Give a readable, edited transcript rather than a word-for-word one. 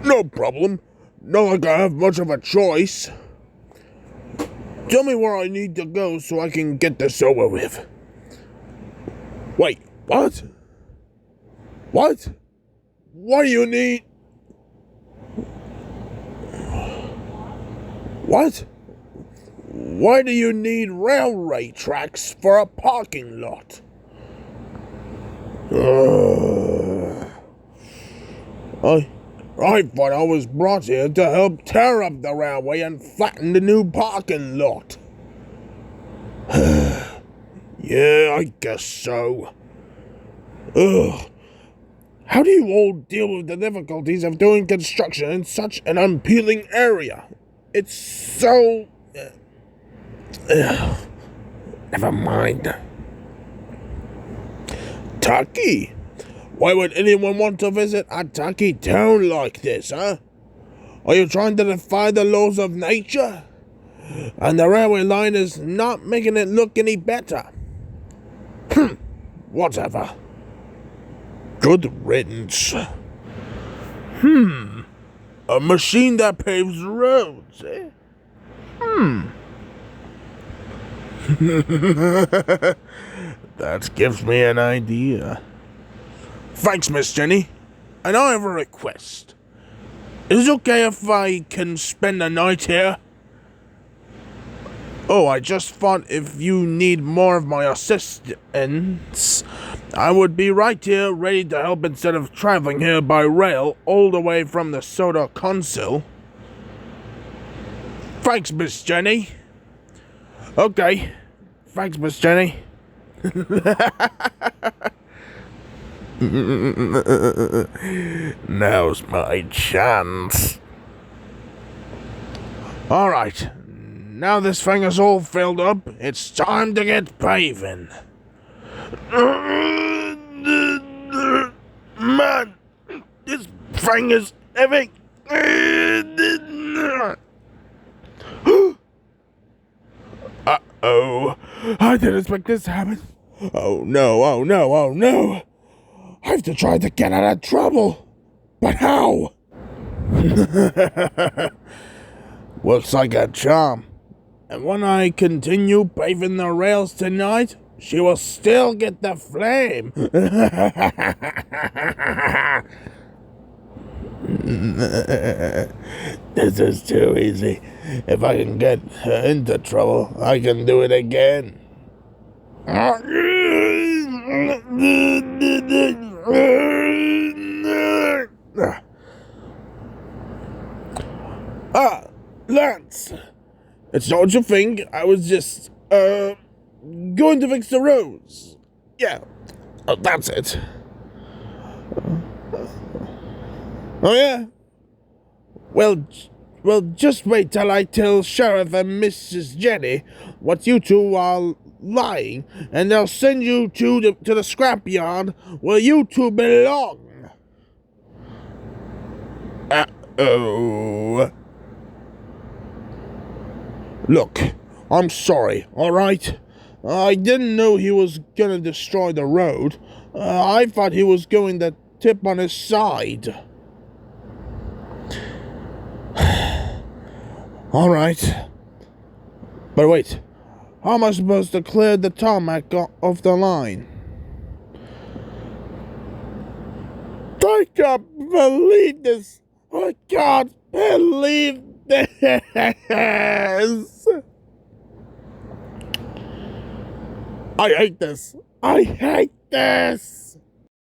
No problem. Not like I have much of a choice. Tell me where I need to go so I can get this over with. Wait, what? What? What do you need? What? Why do you need railway tracks for a parking lot? I thought I was brought here to help tear up the railway and flatten the new parking lot. Yeah, I guess so. Ugh. How do you all deal with the difficulties of doing construction in such an unappealing area? It's so... Never mind. Taki? Why would anyone want to visit a Taki town like this, huh? Are you trying to defy the laws of nature? And the railway line is not making it look any better. Whatever. Good riddance. A machine that paves roads, eh? That gives me an idea. Thanks, Miss Jenny. And I have a request. Is it okay if I can spend the night here? Oh, I just thought if you need more of my assistance, I would be right here ready to help instead of traveling here by rail all the way from the Soda Council. Thanks, Miss Jenny. Okay. Thanks, Miss Jenny. Now's my chance. Alright. Now this thing is all filled up, it's time to get paving. Man, this thing is heavy. Uh-oh. I didn't expect this to happen. Oh no, oh no, oh no. I have to try to get out of trouble. But how? Looks like a charm. And when I continue paving the rails tonight, she will still get the flame. This is too easy. If I can get her into trouble, I can do it again. Lance! It's not what you think. I was just, going to fix the roads. Yeah, that's it. Oh, yeah? Well, just wait till I tell Sheriff and Mrs. Jenny what you two are lying, and they'll send you to the scrapyard where you two belong. Uh-oh. Look, I'm sorry, alright? I didn't know he was gonna destroy the road. I thought he was going to tip on his side. Alright. But wait, how am I supposed to clear the tarmac off the line? I can't believe this! I can't believe this! I hate this! I hate this!